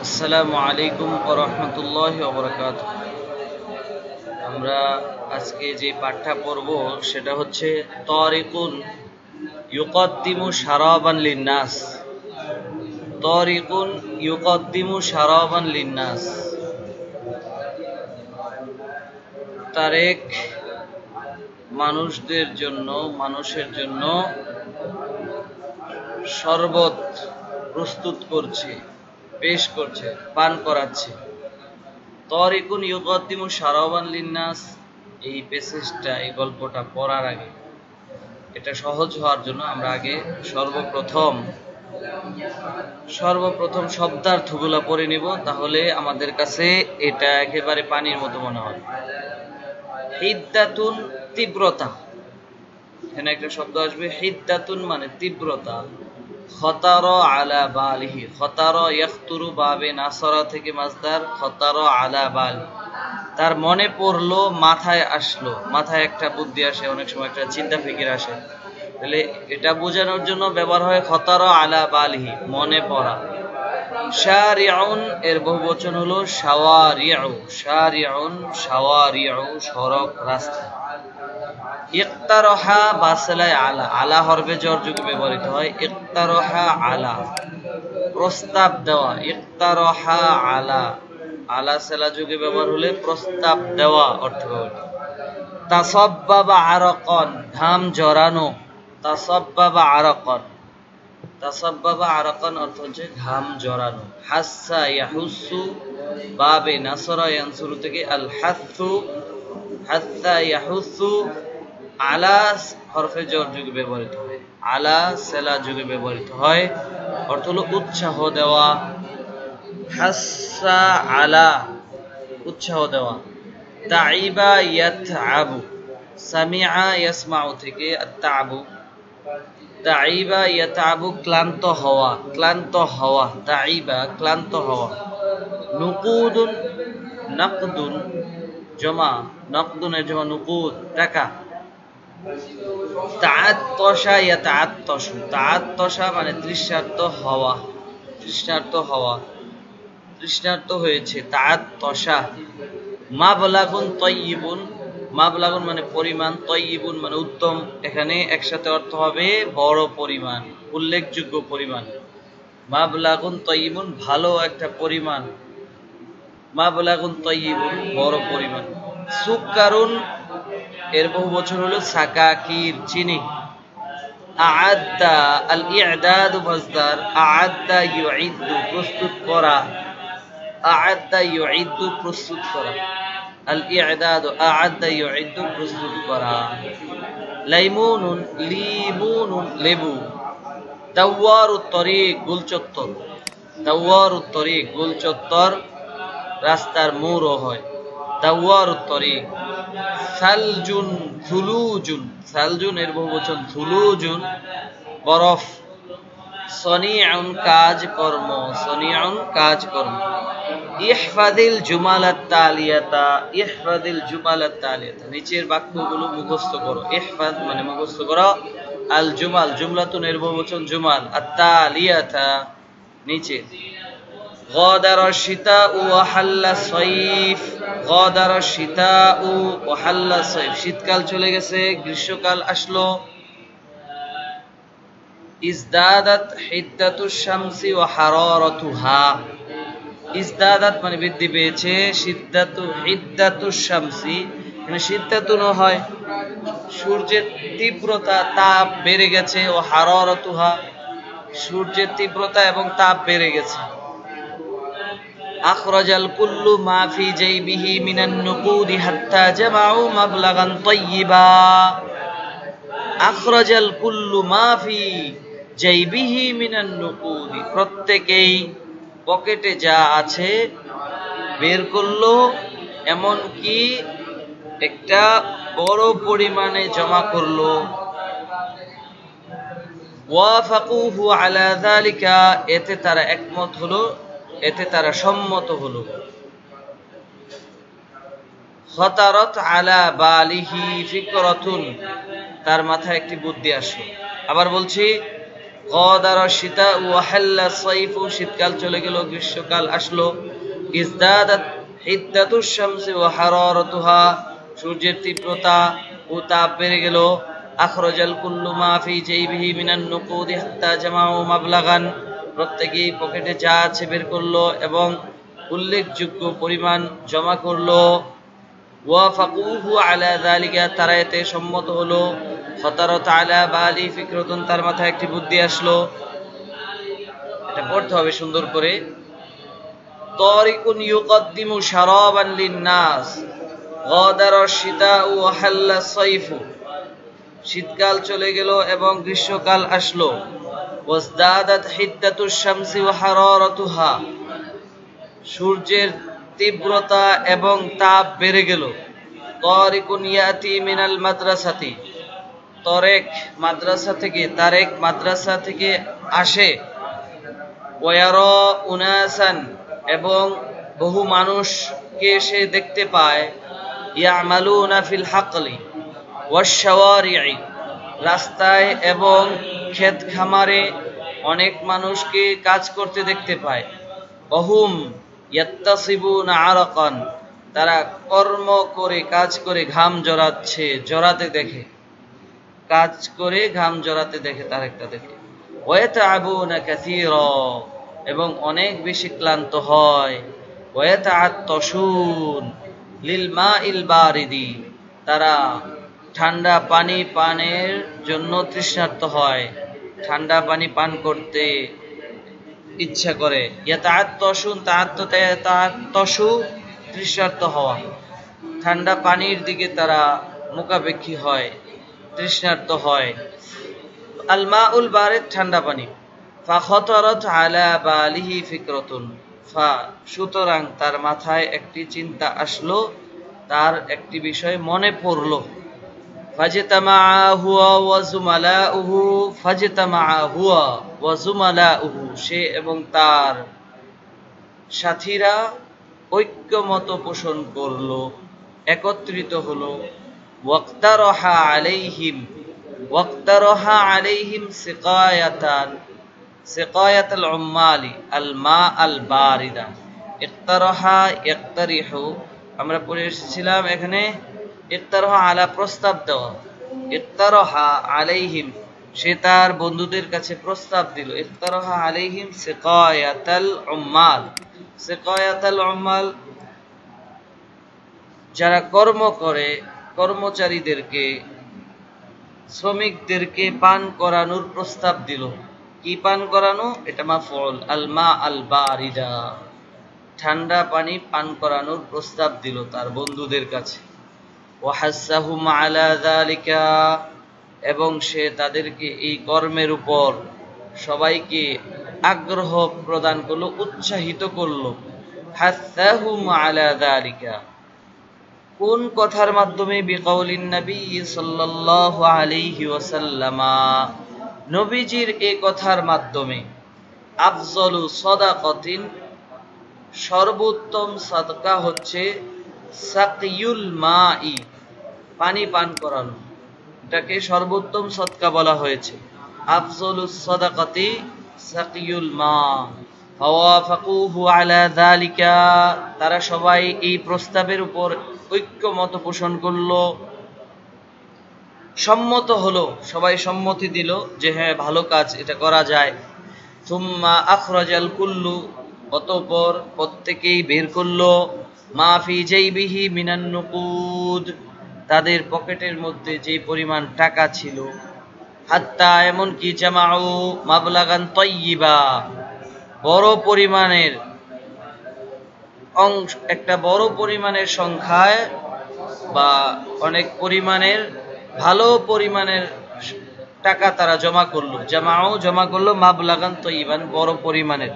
আসসালামু আলাইকুম ওয়া রাহমাতুল্লাহি ওয়া বারাকাতুহু। আমরা আজকে যে পাঠটা পড়ব সেটা হচ্ছে তারিকুন ইউকাদ্দিমু শারাবান লিন-নাস। তারিকুন ইউকাদ্দিমু শারাবান লিন-নাস। তারেক মানুষের জন্য শরবত প্রস্তুত করছে, পেশ করছে, পান করাচ্ছে। তারিকুন ইউকাদ্দিমু শারাবান লিন-নাস। এই প্যাসেজটা, এই গল্পটা পড়ার আগে, এটা সহজ হওয়ার জন্য আমরা আগে সর্বপ্রথম শব্দার্থগুলো পড়ে নিব, তাহলে আমাদের কাছে এটা একেবারে পানির মতো মনে হবে। হিদ্দাতুন, তীব্রতা। এখানে একটা শব্দ আসবে, হিদ্দাতুন মানে তীব্রতা। খতারা আলা বালিহি, খতারা ইয়াখতুরু বাবে নাসরা থেকে মাসদার, খতারা আলা বাল, তার মনে পড়লো, মাথায় আসলো। মাথায় একটা বুদ্ধি আসে, অনেক সময় একটা চিন্তা ফিকির আসে, তাহলে এটা বোঝানোর জন্য ব্যবহার হয় খতারা আলা বালিহি, মনে পড়া। শারিউন এর বহুবচন হলো শাওয়ারিউ, শারিউন শাওয়ারিউ সড়ক, রাস্তা। ইকতারাহা বাসলায় আলা, আলা হরফে জর যুগে ব্যবহৃত হয়। ইকতারাহা আলা, প্রস্তাব দেওয়া। ইকতারাহা আলা, আলা সেলা যুগে ব্যবহার হলে প্রস্তাব দেওয়া অর্থ ব্যবহৃত। তাসাব্বাবা আরাকান, ঘাম জড়ানো। তাসাব্বাবা আরাকান, তাসাব্বাবা আরাকান অর্থ হচ্ছে ঘাম জড়ানো। হাসসা ইয়াহুসসু বাবে নাসরা ইয়ানসুরু থেকে আল হাসসু, হাসসা ইয়াহুসসু। আলা হরফে জর যুগে ব্যবহৃত হয়, আলা সেলা যুগে ব্যবহৃত হয়, অর্থ হলো উৎসাহ দেওয়া। হাসসা আলা, উৎসাহ দেওয়া। তাইবা ইয়াতআবু, সামিআ ইয়াসমাউ থেকে আত-তা'বু। তাইবা ইয়াতআবু ক্লান্ত হওয়া, ক্লান্ত হওয়া। তাইবা ক্লান্ত হওয়া। নুকুদুন, নাকদুন জমা, নাকদুনের জমা নুকুদ, টাকা। তাআত্তাশা ইয়াতাআত্তাশু, তাআত্তাশা মানে তৃষ্ণার্ত হওয়া, তৃষ্ণার্ত হওয়া, তৃষ্ণার্ত হয়েছে। তাআত্তাশা। মাবলাগুন তাইয়িবুন, মাবলাগুন মানে পরিমাণ, তাইয়িবুন মানে উত্তম। এখানে একসাথে অর্থ হবে বড় পরিমাণ, উল্লেখযোগ্য পরিমাণ। মাবলাগুন তাইয়িবুন ভালো একটা পরিমাণ, মাবলাগুন তাইয়িবুন বড় পরিমাণ। সুক্কারুন এর বহুবচন হলো সাকাকির, চিনি। আ'আদ্দা, আল ই'দাদু মাসদার, আ'আদ্দা ইউ'ইদ্দু প্রস্তুত করা, আ'আদ্দা ইউ'ইদ্দু প্রস্তুত করা। আল ই'দাদু আ'আদ্দা ইউ'ইদ্দু প্রস্তুত করা। লাইমুনুন, লিমুনুন লেবু। দাওয়ারুত তরিক গোলচত্বর, দাওয়ারুত তরিক গোলচত্বর, রাস্তার মোড়ও হয়। দাওয়ারুত তরিক। সালজুন, থুলুজুন, সালজুন এর বহুবচন থুলুজুন বরফ। সনিউন কাজকর্ম, সনিউন কাজকর্ম। ইহফাদিল জুমালাত তালিয়াতা, ইহফাদিল জুমালাত তালিয়াতা নিচের বাক্যগুলো মুখস্থ করো। ইহফাদ মানে মুখস্থ করো। আল জুমাল, জুমলাতুন এর বহুবচন জুমাল। আত-তালিয়াতা নিচে। গাদারা শিতাউ ওয়া হাল্লা সাইফ, গাদারা শিতাউ ওয়া হাল্লা সাইফ শীতকাল চলে গেছে, গ্রীষ্মকাল আসলো। ইজদাদাত হিদ্দাতুশ শামসি ওয়া হারারাতুহা, ইজদাদাত মানে বৃদ্ধি পেয়েছে, হিদ্দাতুশ শামসি মানে শিদ্দাতুনও হয়, সূর্যের তীব্রতা, তাপ বেড়ে গেছে। ও হারারাতুহা সূর্যের তীব্রতা এবং তাপ বেড়ে গেছে। আখরাজাল কুল্লু মা ফি জাইবিহি মিনান নুকুদি হাত্তা জামাউ মাবলাগান তাইয়িবা। আখরাজাল কুল্লু মা ফি জাইবিহি মিনান নুকুদি, প্রত্যেকেই পকেটে যা আছে বের করলো, এমন কি একটা বড় পরিমাণে জমা করলো। ওয়াফাকুহু আলা যালিকা, এতে তারা একমত হলো, এতে তারা সম্মত হলো। খতারাত আলা বালিহি ফিকরাতুন, তার মাথায় একটি বুদ্ধি আসলো। আবার বলছি, গাদারা শিতা ওয়া হাল্লা সাইফু, শীতকাল চলে গেল, গ্রীষ্মকাল আসলো। ইজদাদাত হিদ্দাতুশ শামসি ওয়া হারারাতুহা, সূর্যের তীব্রতা ও তাপ বেড়ে গেল। আখরাজাল কুল্লু মা ফি জাইবিহি মিনান নুকুদি হাত্তা জামাউ মাবলাগান, প্রত্যেকেই পকেটে যা আছে বের করলো এবং উল্লেখযোগ্য পরিমাণ জমা করলো। ওয়াফাকুহু আলা যালিকা, তারা এতে সম্মত হলো। খতারাত আলা বালি ফিকরাতুন, তার মাথায় একটি বুদ্ধি আসলো। এটা পড়তে হবে সুন্দর করে। তারিকুন ইউকদ্দিমু শারাবান লিন-নাস, গাদারা শিতাউ ওয়া হাল্লা সাইফু, শীতকাল চলে গেল এবং গ্রীষ্মকাল আসলো। ওয়াজদাদাত হিদ্দাতুশ শামসি ওয়া হারারাতুহা, সূর্যের তীব্রতা এবং তাপ বেড়ে গেল। তারিকুন ইয়াতি মিনাল মাদ্রাসাতি, তারেক মাদ্রাসা থেকে আসে। ওয়ারা উনাসান, এবং বহু মানুষকে সে দেখতে পায়। ইয়ামালুনা ফিল হাকলি ওয়াশ শাওয়ারি'i, রাস্তায় এবং ক্ষেত খামারে অনেক মানুষকে কাজ করতে দেখতে পায়। ওহুম ইয়াত্তাসিবুনা আরাকান, তারা কর্ম করে কাজ করে ঘাম জড়াতে দেখে, কাজ করে ঘাম জড়াতে দেখে তারেকটা দেখে। ওয়াতা'আবুনা কাসীরা, এবং অনেক বেশি ক্লান্ত হয়। ওয়াতা'আত্তাশুন লিল মাইল বারিদি, তারা ঠান্ডা পানি পানের জন্য তৃষ্ণার্ত হয়, ঠান্ডা পানি পান করতে ইচ্ছা করে। ইয়াতা'আত্তাশুন, তা'আত্তাশু তৃষ্ণার্ত হওয়া, ঠান্ডা পানির দিকে তারা মুখাপেক্ষী হয়, তৃষ্ণার্ত হয়। আল মাউল বারিদ, ঠান্ডা পানি। ফাখতারাত আলা বালিহি ফিকরাতুন, সুতরাং তার মাথায় একটি চিন্তা আসলো, তার একটি বিষয় মনে পড়লো। ফাজতামা হুয়া ওয়া জুমালাউহু, সে এবং তার সাথীরা ঐক্যমত পোষণ করলো, একত্রিত হলো। ওয়াক্তারাহা আলাইহিম সিকায়াতাল উম্মালি আল মা আল বারিদা। ইক্তারাহা ইয়াক্তারিহু, আমরা পড়ে এসেছিলাম এখানে ইক্তারাহা আলা, প্রস্তাব দেওয়া। ইক্তারাহা আলাইহিম, সে তার বন্ধুদের কাছে প্রস্তাব দিল। ইক্তারাহা আলাইহিম সিকায়াতাল উম্মাল, যারা কর্ম করে, কর্মচারীদেরকে, শ্রমিকদেরকে পান করানোর প্রস্তাব দিল। কি পান করানো? এটা মাফউল। আল মা আল বারিদা, ঠান্ডা পানি পান করানোর প্রস্তাব দিল তার বন্ধুদের কাছে। ওয়াহাসাহুম আলা যালিকা, এবং সে তাদেরকে এই কর্মের উপর সবাইকে আগ্রহ প্রদান করলো, উৎসাহিত করলো। হাসাহুম আলা যালিকা, কোন কথার মাধ্যমে? বিকাউলিন নবী সাল্লাল্লাহু আলাইহি ওয়াসাল্লাম, নবীজির এই কথার মাধ্যমে। আফজলু সাদাকাতিন, সর্বোত্তম সাদকা হচ্ছে সাকিয়ুল মাই, পানি পান করানো, এটাকে সর্বোত্তম সদকা বলা হয়েছে। আফজলুস সাদাকাতি সাকিয়ুল মা। ফাওয়াফাকুহু আলা যালিকা, তারা সবাই এই প্রস্তাবের উপর ঐক্যমত পোষণ করলো, সম্মত হলো, সবাই সম্মতি দিল যে হ্যাঁ ভালো কাজ, এটা করা যায়। সুম্মা আখরাজাল কুল্লু, অতঃপর প্রত্যেকেই বের করলো। মা ফি জাইবিহি মিনান নুকুদ, তাদের পকেটের মধ্যে যে পরিমাণ টাকা ছিল। হাত্তা, এমনকি জামাউ মাবলাগান তাইয়্যিবা, বড় পরিমাণের অংশ, একটা বড় পরিমাণের সংখ্যায় বা অনেক পরিমাণের, ভালো পরিমাণের টাকা তারা জমা করলো। জামাউ জমা করলো, মাবলাগান তাইয়্যিবান, বড় পরিমাণের।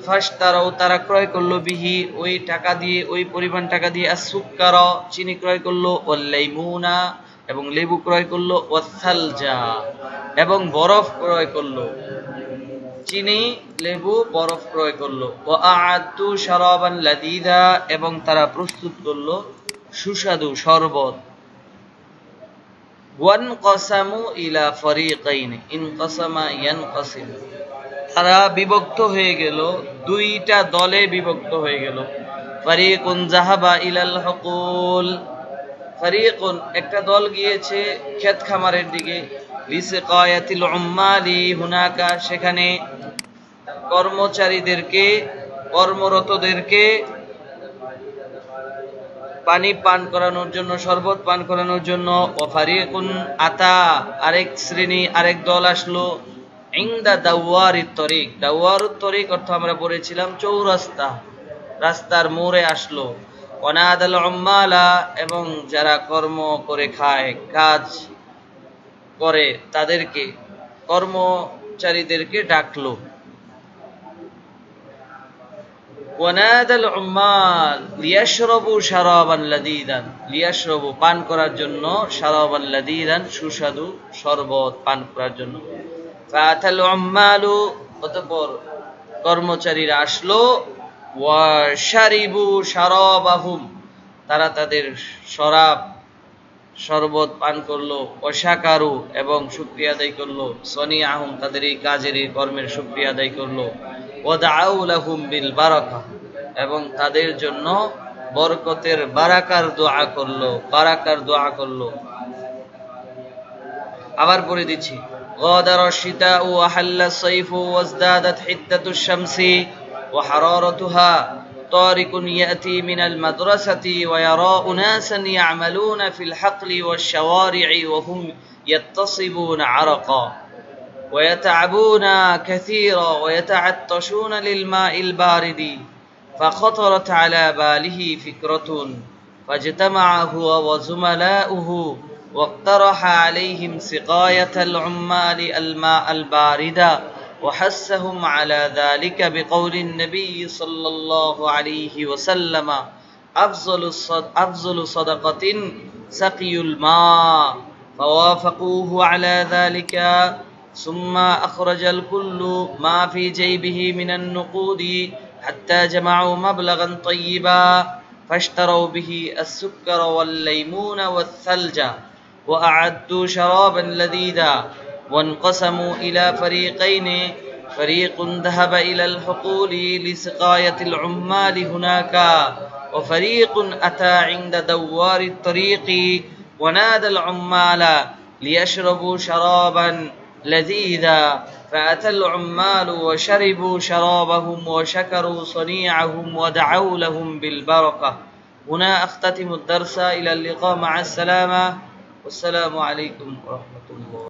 ফাশতারাউ, তারা ক্রয় করলো, বিহি, ওই টাকা দিয়ে, ওই পরিমাণ টাকা দিয়ে, আসুক্কার, চিনি ক্রয় করলো, ওয়াল লাইমুনা, এবং লেবু ক্রয় করলো, ওয়াসালজা, এবং বরফ ক্রয় করলো। চিনি, লেবু, বরফ ক্রয় করলো। ওয়াআদ্দু শারাবান লাযীযা, এবং তারা প্রস্তুত করলো সুস্বাদু শরবত। ওয়ানকাসামু ইলা ফারিকাইন, ইনকাসামা ইয়ানকাসিম, তারা বিভক্ত হয়ে গেল, দুইটা দলে বিভক্ত হয়ে গেল। ফারিকুন যাহাবা ইলাল হুকুল, ফারিকুন একটা দল গিয়েছে ক্ষেত খামারের দিকে, লিসিকায়াতিল উম্মালি হুনাকা, সেখানে কর্মচারীদেরকে, কর্মরতদেরকে পানি পান করানোর জন্য, শরবত পান করানোর জন্য। ও ফারিকুন আতা, আরেক শ্রেণী, আরেক দল আসলো, ইনদা দাওয়ারিত তরিক, দাওয়ারুত তরিক অর্থ আমরা পড়েছিলাম চৌরাস্তা, রাস্তার মোড়ে আসলো। ওয়ানাদাল উম্মালা, এবং যারা কর্ম করে খায়, কাজ করে, তাদেরকে, কর্মচারীদেরকে ডাকলো। ওয়ানাদাল উম্মাল লিয়াশরাবু শারাবান লাযীযান, লিয়াশরাবু পান করার জন্য, শারাবান লাযীযান সুস্বাদু শরবত পান করার জন্য। ফাতাল উম্মালু, অতঃপর কর্মচারীরা আসলো, ওয়া শারিবু শারাবাহুম, তারা তাদের শরবত পান করলো, ওয়াশাকারু, এবং শুকরিয়া আদায় করলো, সনিআহুম, তাদের এই কাজের, এই কর্মের শুকরিয়া আদায় করলো, ওয়াদাউ লাহুম বিল বারাকা, এবং তাদের জন্য বরকতের বারাকার দোয়া করলো, বারাকার দোয়া করলো। আবার পড়ে দিচ্ছি, গাদার শিতাউ ওয়া হাল্লা সাইফু ওয়াজদাদাত হিদ্দাতুশ শামসি ওয়া হারারাতুহা, طارق يأتي من المدرسة ويرى أناسا يعملون في الحقل والشوارع وهم يتصبون عرقا ويتعبون كثيرا ويتعطشون للماء البارد، فخطرت على باله فكرة فاجتمع هو وزملاؤه واقترح عليهم سقاية العمال الماء البارد، وحثهم على ذلك بقول النبي صلى الله عليه وسلم: أفضل صدقة سقي الماء، فوافقوه على ذلك. ثم أخرج الكل ما في جيبه من النقود حتى جمعوا مبلغا طيبا، فاشتروا به السكر والليمون والثلج، وأعدوا شرابا لذيذا، وانقسموا إلى فريقين، فريق ذهب إلى الحقول لسقاية العمال هناك، وفريق أتى عند دوار الطريق ونادى العمال ليشربوا شرابا لذيذا، فأتى العمال وشربوا شرابهم وشكروا صنيعهم ودعوا لهم بالبركة. هنا أختتم الدرس، إلى اللقاء، مع السلامة، والسلام عليكم ورحمة الله.